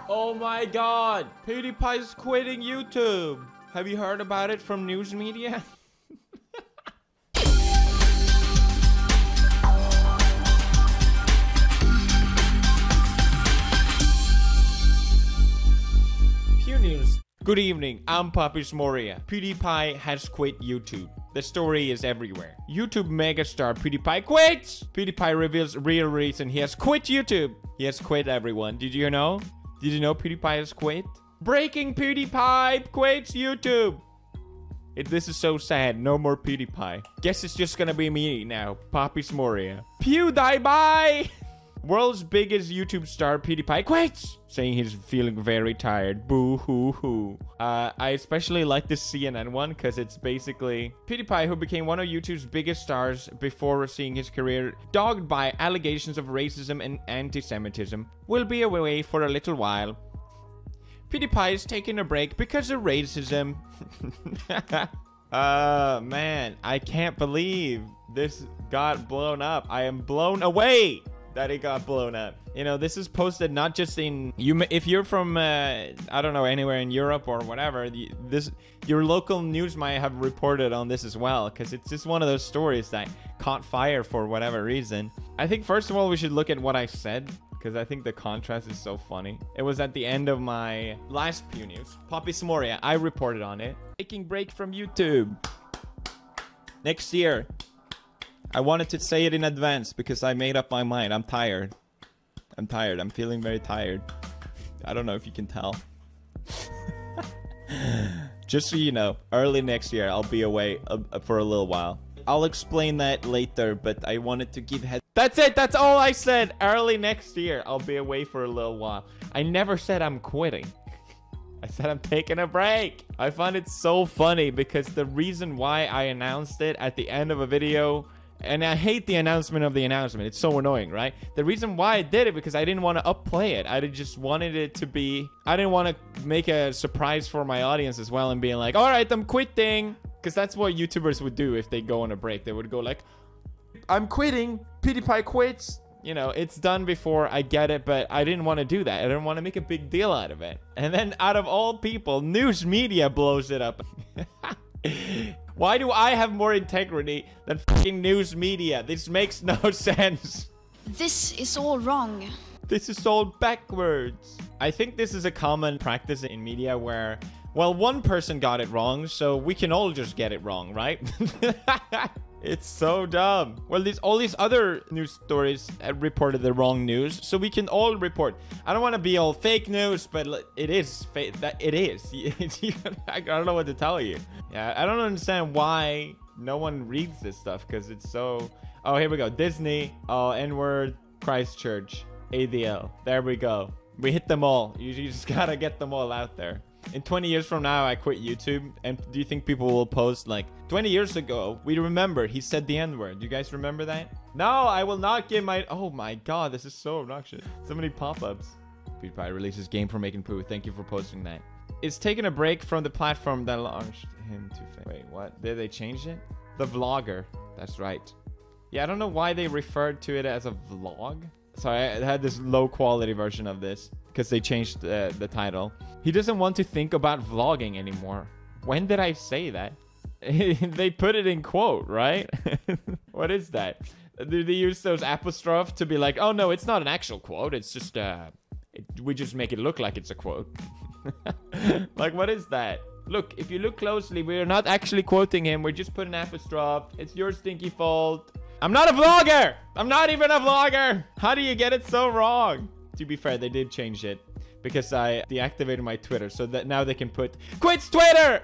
Oh my god! PewDiePie's quitting YouTube! Have you heard about it from news media? Pew News. Good evening, I'm Papis Moria. PewDiePie has quit YouTube. The story is everywhere. YouTube megastar PewDiePie quits! PewDiePie reveals real reason he has quit YouTube. He has quit, everyone. Did you know? Did you know PewDiePie has quit? Breaking: PewDiePie quits YouTube. This is so sad. No more PewDiePie. Guess it's just gonna be me now, Papis Moria. PewDiePie! World's biggest YouTube star PewDiePie quits, saying he's feeling very tired. Boo hoo hoo. I especially like this CNN one because it's basically PewDiePie, who became one of YouTube's biggest stars before seeing his career dogged by allegations of racism and anti-Semitism, will be away for a little while. PewDiePie is taking a break because of racism. Man, I can't believe this got blown up. I am blown away that it got blown up. You know, this is posted not just in if you're from I don't know, anywhere in Europe or whatever, your local news might have reported on this as well, because it's just one of those stories that caught fire for whatever reason. I think first of all we should look at what I said, because I think the contrast is so funny. It was at the end of my last Pew News. Papis Moria, I reported on it. Taking break from YouTube next year. I wanted to say it in advance because I made up my mind. I'm tired. I'm tired. I'm feeling very tired. I don't know if you can tell. Just so you know, early next year, I'll be away for a little while. I'll explain that later, but I wanted to give head. That's it. That's all I said. Early next year, I'll be away for a little while. I never said I'm quitting. I said I'm taking a break. I find it so funny because the reason why I announced it at the end of a video, and I hate the announcement of the announcement. It's so annoying, right? The reason why I did it because I didn't want to upplay it. I just wanted it to be... I didn't want to make a surprise for my audience as well and being like, all right, I'm quitting. Because that's what YouTubers would do if they go on a break. They would go like, I'm quitting. PewDiePie quits. You know, it's done before. I get it, but I didn't want to do that. I didn't want to make a big deal out of it. And then out of all people, news media blows it up. Why do I have more integrity than fucking news media? This makes no sense. This is all wrong. This is all backwards. I think this is a common practice in media where, well, one person got it wrong, so we can all just get it wrong, right? It's so dumb. Well, all these other news stories reported the wrong news, so we can all report. I don't want to be all fake news, but it is fake. It is. I don't know what to tell you. Yeah, I don't understand why no one reads this stuff, because it's so... Oh, here we go. Disney. Oh, N-word. Christchurch. ADL. There we go. We hit them all. You just gotta get them all out there. In 20 years from now, I quit YouTube. And do you think people will post like 20 years ago? We remember he said the N-word. Do you guys remember that? No, I will not give my... Oh my god, this is so obnoxious. So many pop-ups. PewDiePie releases game for making poo. Thank you for posting that. It's taking a break from the platform that launched him to fame. Wait, what? Did they change it? The Vlogger. That's right. Yeah, I don't know why they referred to it as a vlog. So I had this low quality version of this because they changed the title. He doesn't want to think about vlogging anymore. When did I say that? They put it in quote, right? What is that? Do they use those apostrophe to be like, oh no, it's not an actual quote. It's just, we just make it look like it's a quote. Like, what is that? Look, if you look closely, we're not actually quoting him. We're just putting an apostrophe. It's your stinky fault. I'm not a vlogger. I'm not even a vlogger. How do you get it so wrong? To be fair, they did change it because I deactivated my Twitter so that now they can put quits Twitter.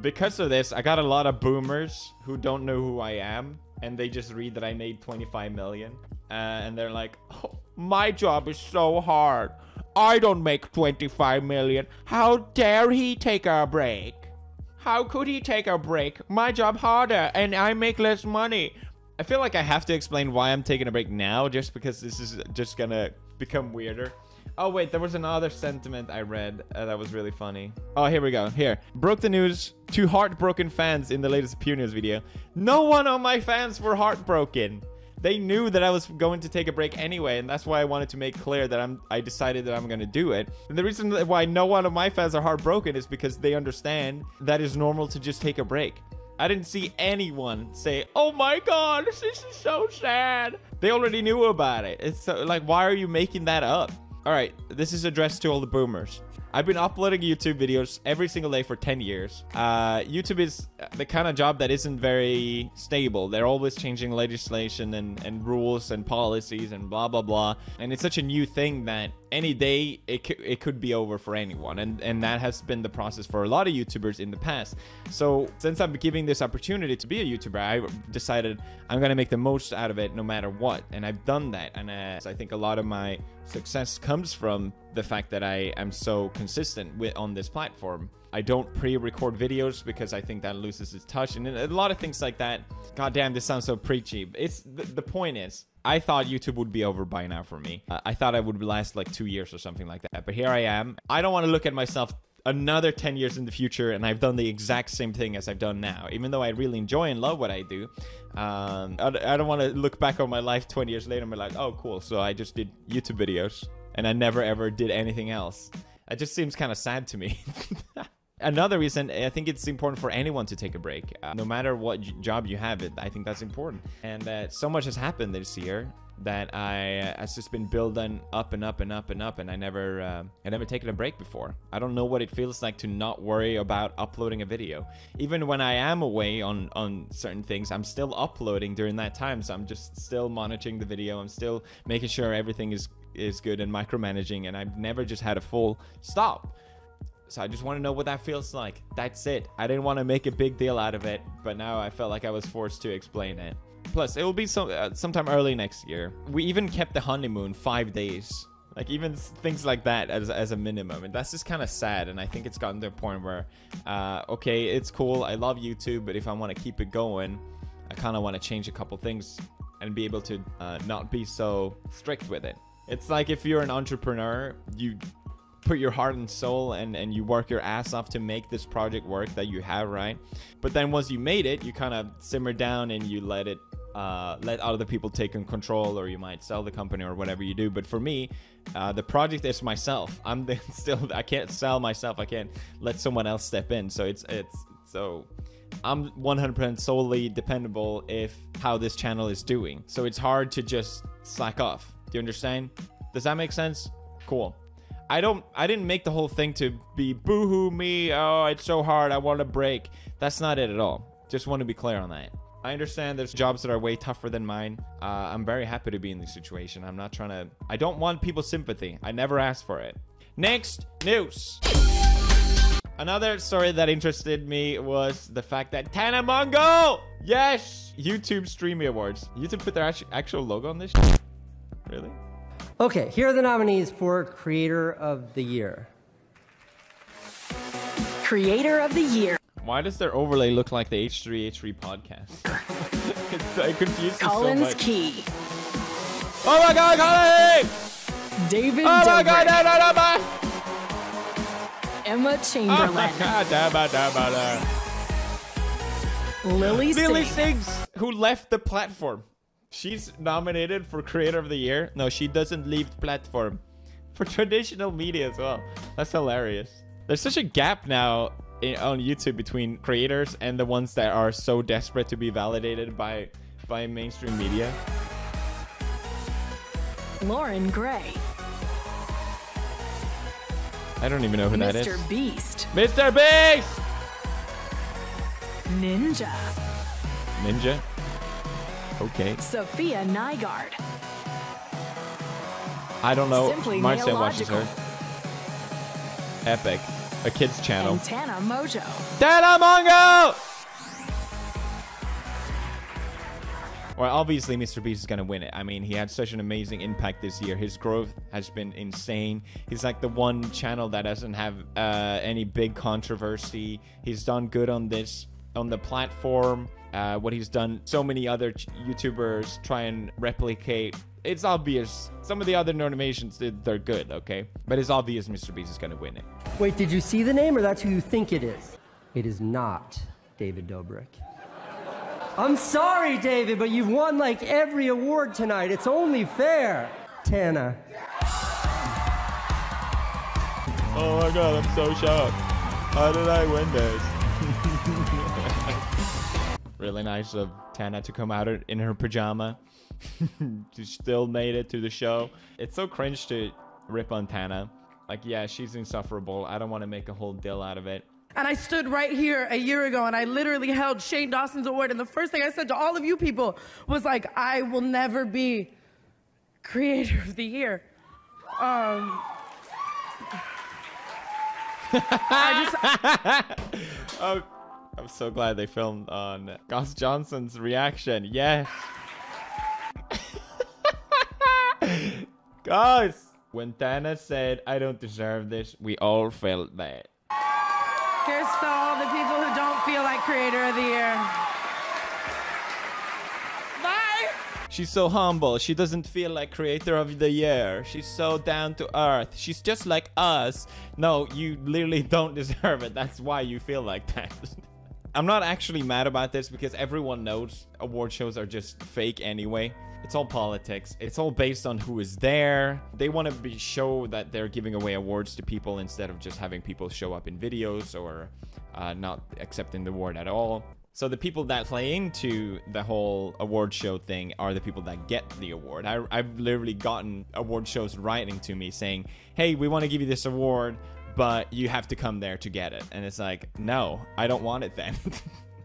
Because of this, I got a lot of boomers who don't know who I am, and they just read that I made 25 million. And they're like, oh, my job is so hard. I don't make 25 million. How dare he take a break? How could he take a break? My job harder and I make less money. I feel like I have to explain why I'm taking a break now, just because this is just gonna become weirder. Oh wait, there was another sentiment I read that was really funny. Oh, here we go. Here. Broke the news to heartbroken fans in the latest Pew News video. No one of my fans were heartbroken. They knew that I was going to take a break anyway, and that's why I wanted to make clear that I decided that I'm going to do it. And the reason why no one of my fans are heartbroken is because they understand that it's normal to just take a break. I didn't see anyone say, "Oh my god, this is so sad." They already knew about it. It's so, like, why are you making that up? All right, this is addressed to all the boomers. I've been uploading YouTube videos every single day for 10 years. YouTube is the kind of job that isn't very stable. They're always changing legislation and rules and policies and blah, blah, blah. And it's such a new thing that any day it could be over for anyone. And that has been the process for a lot of YouTubers in the past. So since I'm giving this opportunity to be a YouTuber, I decided I'm going to make the most out of it no matter what. And I've done that. And I think a lot of my success comes from the fact that I am so consistent on this platform. I don't pre-record videos because I think that loses its touch, and a lot of things like that. God damn, this sounds so preachy. It's the point is, I thought YouTube would be over by now for me. I thought I would last like 2 years or something like that, but here I am. I don't want to look at myself another 10 years in the future and I've done the exact same thing as I've done now, even though I really enjoy and love what I do. I don't want to look back on my life 20 years later and be like, oh cool, so I just did YouTube videos and I never ever did anything else. It just seems kind of sad to me. Another reason, I think it's important for anyone to take a break. No matter what job you have, I think that's important. And so much has happened this year that has just been building up and up and up and up, and I never taken a break before. I don't know what it feels like to not worry about uploading a video. Even when I am away on certain things, I'm still uploading during that time, so I'm just still monitoring the video. I'm still making sure everything is good and micromanaging, and I've never just had a full stop. So I just want to know what that feels like. That's it. I didn't want to make a big deal out of it, but now I felt like I was forced to explain it. Plus, it will be sometime early next year. We even kept the honeymoon 5 days. Like, even things like that as a minimum. And that's just kind of sad. And I think it's gotten to a point where, okay, it's cool. I love YouTube, but if I want to keep it going, I kind of want to change a couple things and be able to not be so strict with it. It's like if you're an entrepreneur, you put your heart and soul and you work your ass off to make this project work that you have, right? But then once you made it, you kind of simmer down and you let other people take in control, or you might sell the company or whatever you do. But for me, the project is myself. I can't sell myself. I can't let someone else step in. So so I'm 100% solely dependable if how this channel is doing. So it's hard to just slack off. Do you understand? Does that make sense? Cool. I didn't make the whole thing to be boohoo me. Oh, it's so hard. I want a break. That's not it at all. Just want to be clear on that. I understand there's jobs that are way tougher than mine. I'm very happy to be in this situation. I'm not trying to... I don't want people's sympathy. I never asked for it. Next news. Another story that interested me was the fact that Tana Mongo! Yes! YouTube Streamy Awards. YouTube put their actual logo on this shit? Really? Okay, here are the nominees for Creator of the Year. Creator of the Year. Why does their overlay look like the H3H3 podcast? It confuses Collins so much. Key. Oh my god, Colin! David Oh my god, Dobrik. no. Emma Chamberlain. Lily Lily Singh. Sings, who left the platform. She's nominated for Creator of the Year. No, she doesn't leave the platform. For traditional media as well. That's hilarious. There's such a gap now on YouTube between creators and the ones that are so desperate to be validated by mainstream media. Lauren Gray. I don't even know who that is. Mr. Beast. Mr. Beast! Ninja. Ninja? Okay. Sophia Nygaard. I don't know. Simply Marcia watches her. Neological. Epic. A kid's channel. And Tana Mojo. Tana Mongo! Well, obviously, Mr. Beast is going to win it. I mean, he had such an amazing impact this year. His growth has been insane. He's like the one channel that doesn't have any big controversy. He's done good on the platform. What he's done, so many other YouTubers try and replicate. It's obvious. Some of the other nominations, they're good, okay? But it's obvious Mr. Beast is going to win it. Wait, did you see the name, or that's who you think it is? It is not David Dobrik. I'm sorry, David, but you've won like every award tonight. It's only fair. Tana. Oh my god, I'm so shocked. How did I win this? Really nice of Tana to come out in her pajama. She still made it to the show. It's so cringe to rip on Tana. Like, yeah, she's insufferable. I don't want to make a whole deal out of it. And I stood right here a year ago and I literally held Shane Dawson's award. And the first thing I said to all of you people was like, I will never be Creator of the Year. Oh, I'm so glad they filmed on Gus Johnson's reaction. Yes. Guys, when Tana said, I don't deserve this, we all felt that. Here's to all the people who don't feel like Creator of the Year. Bye. She's so humble. She doesn't feel like Creator of the Year. She's so down to earth. She's just like us. No, you literally don't deserve it. That's why you feel like that. I'm not actually mad about this because everyone knows award shows are just fake anyway. It's all politics. It's all based on who is there. They want to show that they're giving away awards to people instead of just having people show up in videos or not accepting the award at all. So the people that play into the whole award show thing are the people that get the award. I've literally gotten award shows writing to me saying, hey, we want to give you this award, but you have to come there to get it. And it's like, no, I don't want it then.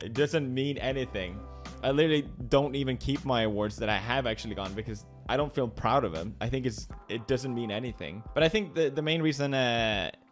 It doesn't mean anything. I literally don't even keep my awards that I have actually gotten because I don't feel proud of them. I think it doesn't mean anything. But I think the main reason,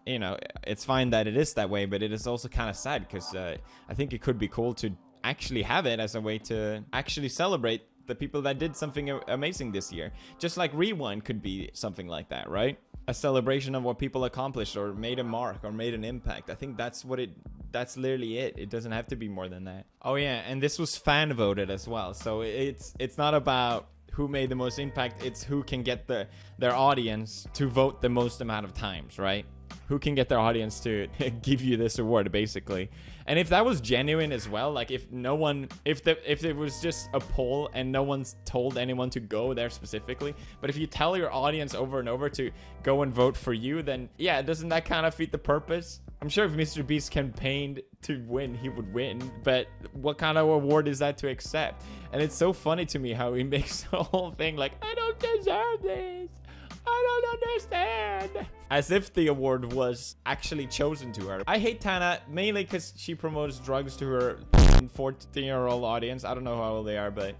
you know, it's fine that it is that way, but it is also kind of sad because I think it could be cool to actually have it as a way to actually celebrate the people that did something amazing this year. Just like Rewind could be something like that, right? A celebration of what people accomplished or made a mark or made an impact. I think that's literally it. It doesn't have to be more than that. Oh yeah, and this was fan voted as well. So it's not about who made the most impact. It's who can get their audience to vote the most amount of times, right? Who can get their audience to give you this award, basically. And if that was genuine as well, like if it was just a poll and no one's told anyone to go there specifically, but if you tell your audience over and over to go and vote for you, then yeah, doesn't that kind of feed the purpose? I'm sure if Mr. Beast campaigned to win, he would win, but what kind of award is that to accept? And it's so funny to me how he makes the whole thing like, I don't deserve this. I don't understand. As if the award was actually chosen to her. I hate Tana mainly because she promotes drugs to her 14-year-old audience. I don't know how old they are, but...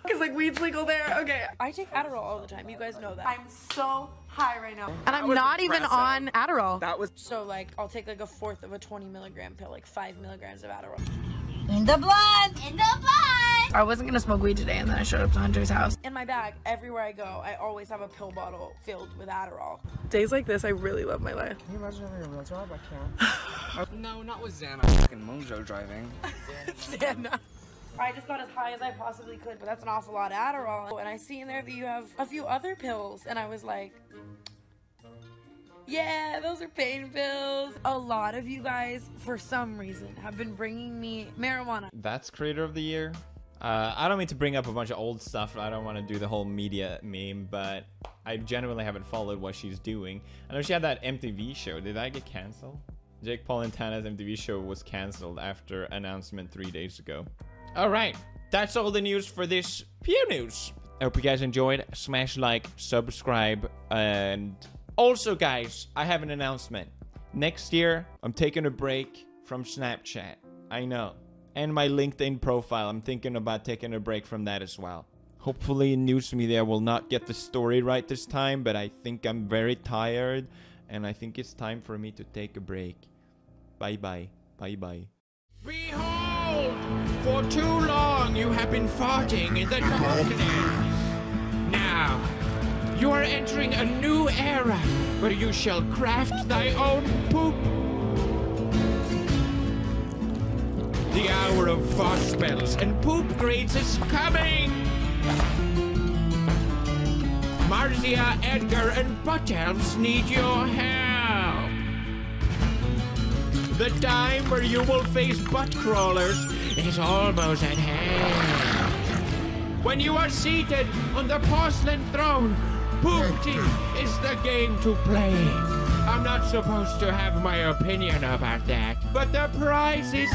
Because like weed's legal there. Okay. I take Adderall all the time. You guys know that. I'm so high right now. And I'm not even on Adderall. That was... So like I'll take like a fourth of a 20 milligram pill, like 5 milligrams of Adderall. In the blood! In the blood! I wasn't gonna smoke weed today and then I showed up to Hunter's house. In my bag, everywhere I go, I always have a pill bottle filled with Adderall. Days like this, I really love my life. Can you imagine having a real job? I can't. No, not with Xana. Fucking Mojo driving. Xana. I just got as high as I possibly could, but that's an awful lot of Adderall. And I see in there that you have a few other pills, and I was like, yeah, those are pain pills. A lot of you guys, for some reason, have been bringing me marijuana. That's Creator of the Year. I don't mean to bring up a bunch of old stuff. I don't want to do the whole media meme, but I genuinely haven't followed what she's doing. I know she had that MTV show. Did that get canceled? Jake Paul and Tana's MTV show was canceled after announcement 3 days ago. All right, that's all the news for this Pew News. I hope you guys enjoyed. Smash like, subscribe, and also, guys, I have an announcement. Next year, I'm taking a break from Snapchat. I know. And my LinkedIn profile, I'm thinking about taking a break from that as well. Hopefully, news media will not get the story right this time, but I think I'm very tired, and I think it's time for me to take a break. Bye-bye. Bye-bye. Behold! For too long you have been farting in the darkness. Now, you are entering a new era where you shall craft thy own poop. The hour of fart spells and poop grades is coming. Marcia, Edgar, and Butt Elves need your help. The time where you will face butt crawlers is almost at hand. When you are seated on the porcelain throne, Poopty is the game to play. I'm not supposed to have my opinion about that, but the prize is